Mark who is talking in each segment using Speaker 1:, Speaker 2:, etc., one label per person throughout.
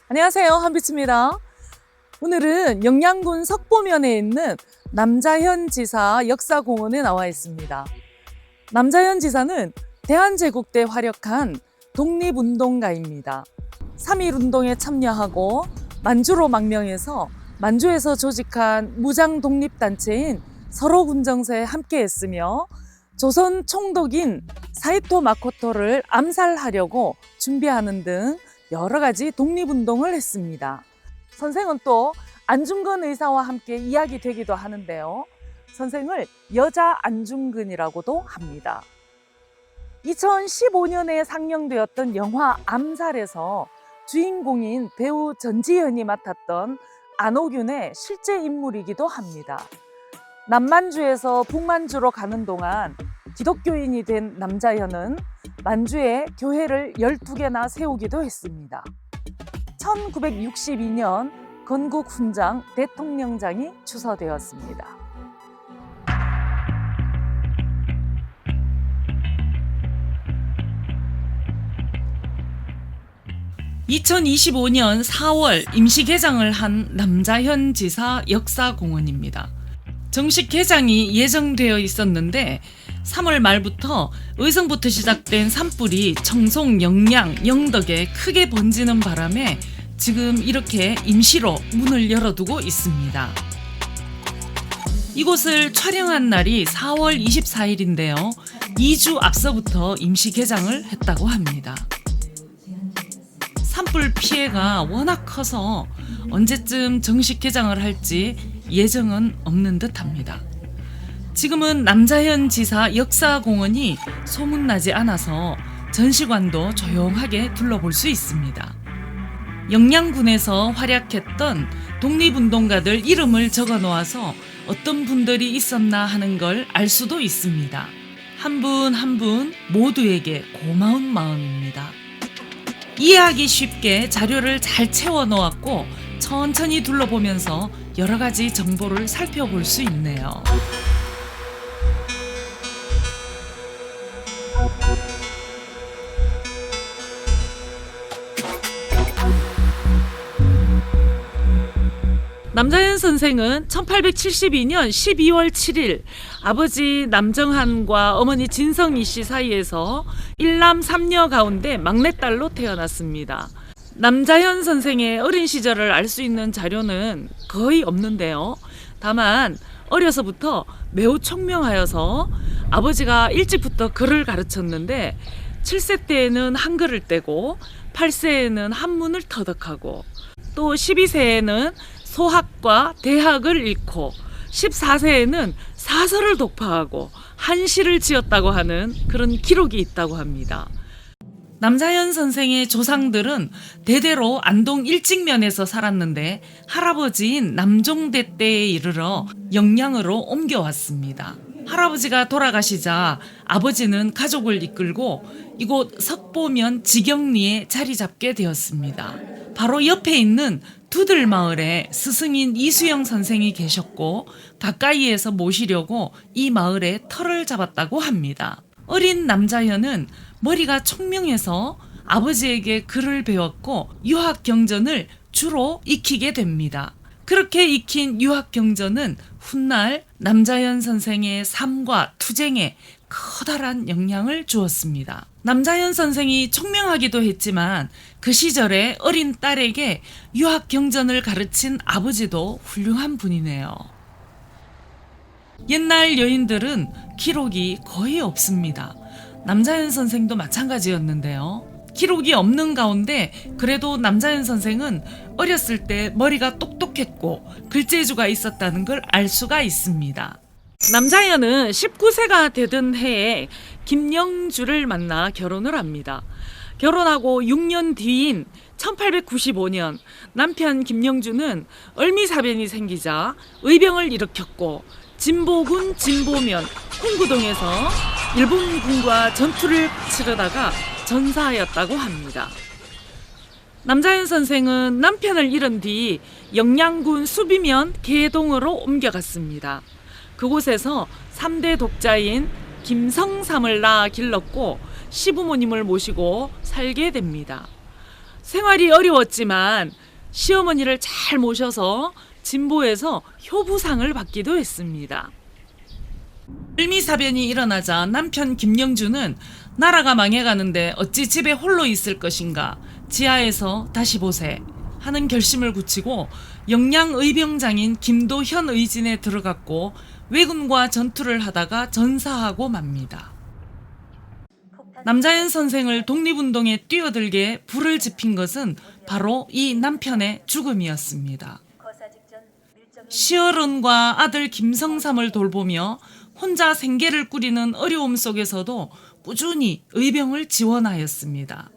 Speaker 1: 안녕하세요, 한빛입니다. 오늘은 영양군 석보면에 있는 남자현 지사 역사공원에 나와 있습니다. 남자현 지사는 대한제국 때 활약한 독립운동가입니다. 3.1운동에 참여하고 만주로 망명해서 만주에서 조직한 무장 독립단체인 서로군정사에 함께했으며 조선 총독인 사이토 마코토를 암살하려고 준비하는 등 여러 가지 독립운동을 했습니다. 선생은 또 안중근 의사와 함께 이야기되기도 하는데요. 선생을 여자 안중근이라고도 합니다. 2015년에 상영되었던 영화 암살에서 주인공인 배우 전지현이 맡았던 안호균의 실제 인물이기도 합니다. 남만주에서 북만주로 가는 동안 기독교인이 된 남자현은 만주에 교회를 12개나 세우기도 했습니다. 1962년 건국훈장 대통령장이 추서되었습니다. (2025년 4월) 임시 개장을 한 남자현 지사 역사공원입니다. 정식 개장이 예정되어 있었는데 3월 말부터 의성부터 시작된 산불이 청송, 영양, 영덕에 크게 번지는 바람에 지금 이렇게 임시로 문을 열어두고 있습니다. 이곳을 촬영한 날이 4월 24일인데요. 2주 앞서부터 임시 개장을 했다고 합니다. 산불 피해가 워낙 커서 언제쯤 정식 개장을 할지 예정은 없는 듯합니다. 지금은 남자현 지사 역사공원이 소문나지 않아서 전시관도 조용하게 둘러볼 수 있습니다. 영양군에서 활약했던 독립운동가들 이름을 적어 놓아서 어떤 분들이 있었나 하는 걸 알 수도 있습니다. 한 분 한 분 모두에게 고마운 마음입니다. 이해하기 쉽게 자료를 잘 채워 놓았고 천천히 둘러보면서 여러 가지 정보를 살펴볼 수 있네요. 남자현 선생은 1872년 12월 7일 아버지 남정한과 어머니 진성희 씨 사이에서 1남 3녀 가운데 막내딸로 태어났습니다. 남자현 선생의 어린 시절을 알 수 있는 자료는 거의 없는데요. 다만 어려서부터 매우 총명하여서 아버지가 일찍부터 글을 가르쳤는데 7세 때에는 한글을 떼고 8세에는 한문을 터득하고 또 12세에는 소학과 대학을 읽고 14세에는 사설을 독파하고 한시를 지었다고 하는 그런 기록이 있다고 합니다. 남자현 선생의 조상들은 대대로 안동 일직면에서 살았는데 할아버지인 남종대 때에 이르러 영양으로 옮겨왔습니다. 할아버지가 돌아가시자 아버지는 가족을 이끌고 이곳 석보면 지경리에 자리 잡게 되었습니다. 바로 옆에 있는 두들마을에 스승인 이수영 선생이 계셨고 가까이에서 모시려고 이 마을에 터를 잡았다고 합니다. 어린 남자현은 머리가 총명해서 아버지에게 글을 배웠고 유학경전을 주로 익히게 됩니다. 그렇게 익힌 유학경전은 훗날 남자현 선생의 삶과 투쟁에 커다란 영향을 주었습니다. 남자현 선생이 총명하기도 했지만 그 시절에 어린 딸에게 유학경전을 가르친 아버지도 훌륭한 분이네요. 옛날 여인들은 기록이 거의 없습니다. 남자현 선생도 마찬가지였는데요. 기록이 없는 가운데 그래도 남자현 선생은 어렸을 때 머리가 똑똑했고 글재주가 있었다는 걸 알 수가 있습니다. 남자현은 19세가 되던 해에 김영주를 만나 결혼을 합니다. 결혼하고 6년 뒤인 1895년 남편 김영주는 을미사변이 생기자 의병을 일으켰고 진보군 진보면 홍구동에서 일본군과 전투를 치르다가 전사하였다고 합니다. 남자현 선생은 남편을 잃은 뒤 영양군 수비면 계동으로 옮겨갔습니다. 그곳에서 3대 독자인 김성삼을 낳아 길렀고 시부모님을 모시고 살게 됩니다. 생활이 어려웠지만 시어머니를 잘 모셔서 진보에서 효부상을 받기도 했습니다. 을미사변이 일어나자 남편 김영주는 나라가 망해가는데 어찌 집에 홀로 있을 것인가, 지하에서 다시 보세 하는 결심을 굳히고 영양의병장인 김도현 의진에 들어갔고 왜군과 전투를 하다가 전사하고 맙니다. 남자연 선생을 독립운동에 뛰어들게 불을 지핀 것은 바로 이 남편의 죽음이었습니다. 시어른과 아들 김성삼을 돌보며 혼자 생계를 꾸리는 어려움 속에서도 꾸준히 의병을 지원하였습니다.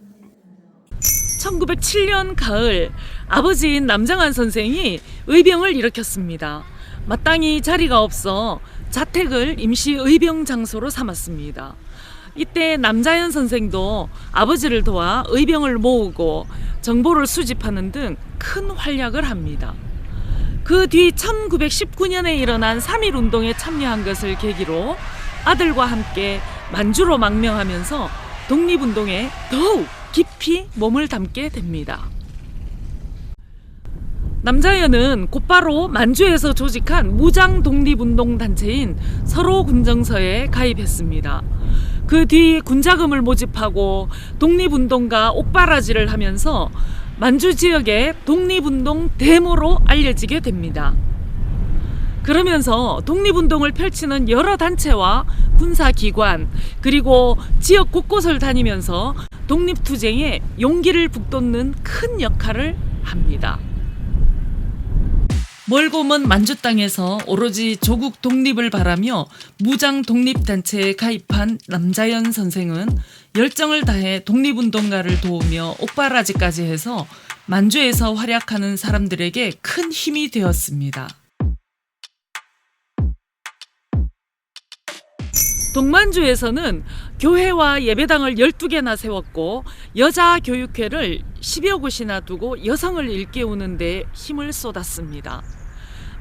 Speaker 1: 1907년 가을 아버지인 남장한 선생이 의병을 일으켰습니다. 마땅히 자리가 없어 자택을 임시 의병 장소로 삼았습니다. 이때 남자연 선생도 아버지를 도와 의병을 모으고 정보를 수집하는 등 큰 활약을 합니다. 그 뒤 1919년에 일어난 3.1운동에 참여한 것을 계기로 아들과 함께 만주로 망명하면서 독립운동에 더욱 깊이 몸을 담게 됩니다. 남자연은 곧바로 만주에서 조직한 무장 독립운동 단체인 서로군정서에 가입했습니다. 그 뒤 군자금을 모집하고 독립운동가 옥바라지를 하면서 만주 지역의 독립운동 대모로 알려지게 됩니다. 그러면서 독립운동을 펼치는 여러 단체와 군사기관 그리고 지역 곳곳을 다니면서 독립투쟁에 용기를 북돋는 큰 역할을 합니다. 멀고 먼 만주 땅에서 오로지 조국 독립을 바라며 무장 독립단체에 가입한 남자연 선생은 열정을 다해 독립운동가를 도우며 옥바라지까지 해서 만주에서 활약하는 사람들에게 큰 힘이 되었습니다. 동만주에서는 교회와 예배당을 12개나 세웠고 여자 교육회를 10여 곳이나 두고 여성을 일깨우는 데 힘을 쏟았습니다.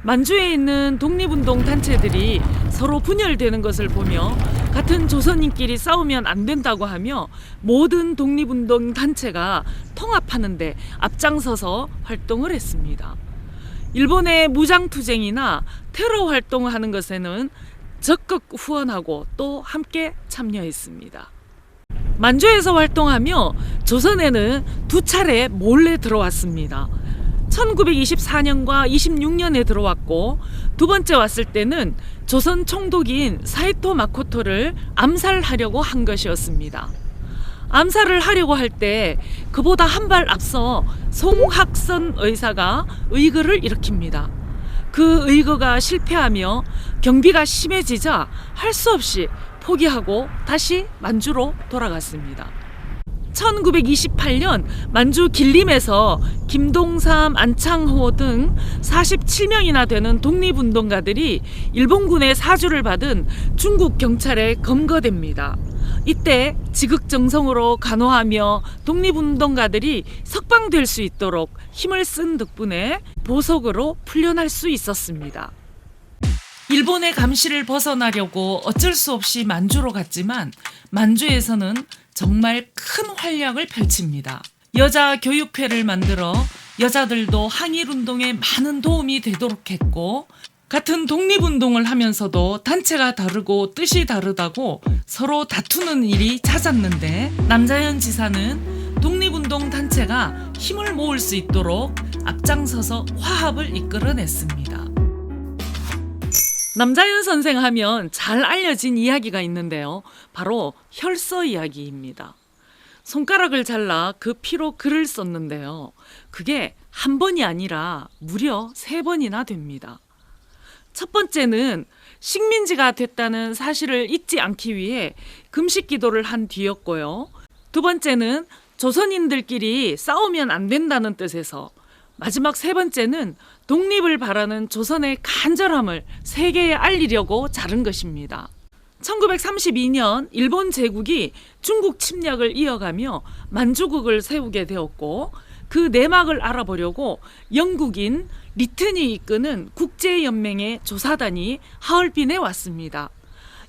Speaker 1: 만주에 있는 독립운동 단체들이 서로 분열되는 것을 보며 같은 조선인끼리 싸우면 안 된다고 하며 모든 독립운동 단체가 통합하는 데 앞장서서 활동을 했습니다. 일본의 무장투쟁이나 테러 활동을 하는 것에는 적극 후원하고 또 함께 참여했습니다. 만주에서 활동하며 조선에는 2차례 몰래 들어왔습니다. 1924년과 26년에 들어왔고 두 번째 왔을 때는 조선 총독인 사이토 마코토를 암살하려고 한 것이었습니다. 암살을 하려고 할 때 그보다 한 발 앞서 송학선 의사가 의거를 일으킵니다. 그 의거가 실패하며 경비가 심해지자 할 수 없이 포기하고 다시 만주로 돌아갔습니다. 1928년 만주 길림에서 김동삼, 안창호 등 47명이나 되는 독립운동가들이 일본군의 사주를 받은 중국 경찰에 검거됩니다. 이때 지극정성으로 간호하며 독립운동가들이 석방될 수 있도록 힘을 쓴 덕분에 보석으로 풀려날 수 있었습니다. 일본의 감시를 벗어나려고 어쩔 수 없이 만주로 갔지만 만주에서는 정말 큰 활약을 펼칩니다. 여자 교육회를 만들어 여자들도 항일운동에 많은 도움이 되도록 했고 같은 독립운동을 하면서도 단체가 다르고 뜻이 다르다고 서로 다투는 일이 잦았는데 남자연 지사는 독립운동 단체가 힘을 모을 수 있도록 앞장서서 화합을 이끌어냈습니다. 남자연 선생 하면 잘 알려진 이야기가 있는데요. 바로 혈서 이야기입니다. 손가락을 잘라 그 피로 글을 썼는데요. 그게 한 번이 아니라 무려 3번이나 됩니다. 첫 번째는 식민지가 됐다는 사실을 잊지 않기 위해 금식 기도를 한 뒤였고요. 두 번째는 조선인들끼리 싸우면 안 된다는 뜻에서, 마지막 3번째는 독립을 바라는 조선의 간절함을 세계에 알리려고 자른 것입니다. 1932년 일본 제국이 중국 침략을 이어가며 만주국을 세우게 되었고 그 내막을 알아보려고 영국인 리튼이 이끄는 국제연맹의 조사단이 하얼빈에 왔습니다.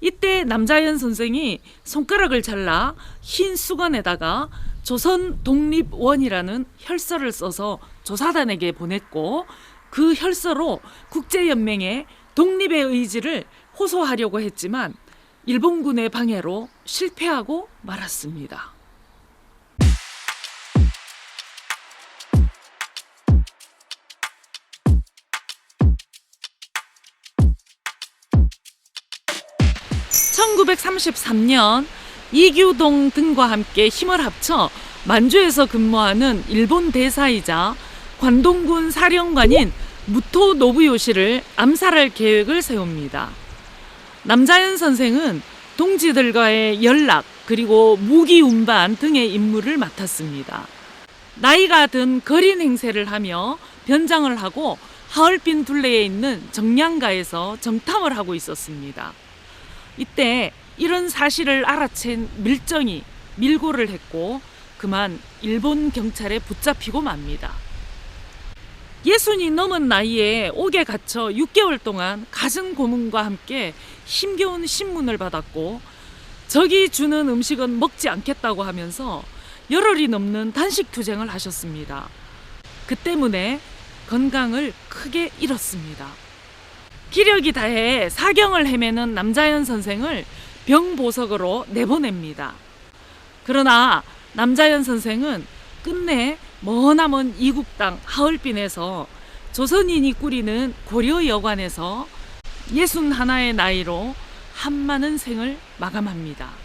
Speaker 1: 이때 남자연 선생이 손가락을 잘라 흰 수건에다가 조선 독립원이라는 혈서를 써서 조사단에게 보냈고 그 혈서로 국제연맹에 독립의 의지를 호소하려고 했지만 일본군의 방해로 실패하고 말았습니다. (1933년) 이규동 등과 함께 힘을 합쳐 만주에서 근무하는 일본 대사이자 관동군 사령관인 무토 노부요시를 암살할 계획을 세웁니다. 남자연 선생은 동지들과의 연락 그리고 무기 운반 등의 임무를 맡았습니다. 나이가 든 거린 행세를 하며 변장을 하고 하얼빈 둘레에 있는 정량가에서 정탐을 하고 있었습니다. 이때 이런 사실을 알아챈 밀정이 밀고를 했고 그만 일본 경찰에 붙잡히고 맙니다. 60이 넘은 나이에 옥에 갇혀 6개월 동안 가정 고문과 함께 힘겨운 신문을 받았고 적이 주는 음식은 먹지 않겠다고 하면서 열흘이 넘는 단식 투쟁을 하셨습니다. 그 때문에 건강을 크게 잃었습니다. 기력이 다해 사경을 헤매는 남자연 선생을 병보석으로 내보냅니다. 그러나 남자연 선생은 끝내 머나먼 이국 땅 하얼빈에서 조선인이 꾸리는 고려여관에서 61의 나이로 한많은 생을 마감합니다.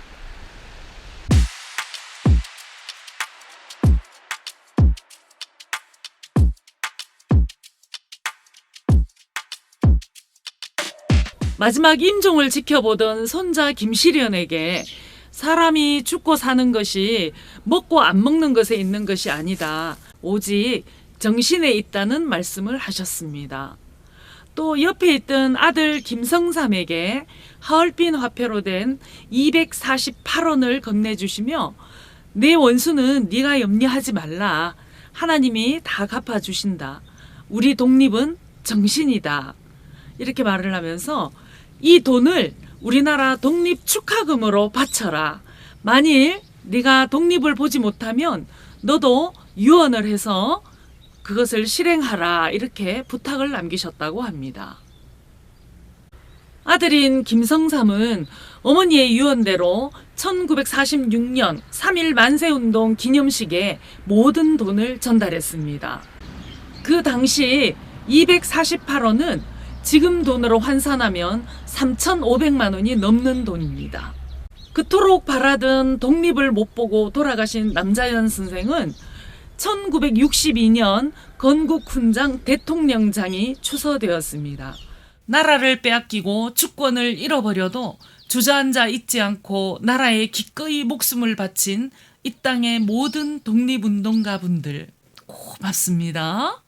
Speaker 1: 마지막 임종을 지켜보던 손자 김시련에게 사람이 죽고 사는 것이 먹고 안 먹는 것에 있는 것이 아니다. 오직 정신에 있다는 말씀을 하셨습니다. 또 옆에 있던 아들 김성삼에게 하얼빈 화폐로 된 248원을 건네주시며 내 원수는 네가 염려하지 말라. 하나님이 다 갚아주신다. 우리 독립은 정신이다. 이렇게 말을 하면서 이 돈을 우리나라 독립 축하금으로 바쳐라. 만일 네가 독립을 보지 못하면 너도 유언을 해서 그것을 실행하라. 이렇게 부탁을 남기셨다고 합니다. 아들인 김성삼은 어머니의 유언대로 1946년 3.1 만세운동 기념식에 모든 돈을 전달했습니다. 그 당시 248원은 지금 돈으로 환산하면 3,500만 원이 넘는 돈입니다. 그토록 바라던 독립을 못 보고 돌아가신 남자연 선생은 1962년 건국훈장 대통령장이 추서되었습니다. 나라를 빼앗기고 주권을 잃어버려도 주저앉아 있지 않고 나라에 기꺼이 목숨을 바친 이 땅의 모든 독립운동가분들 고맙습니다.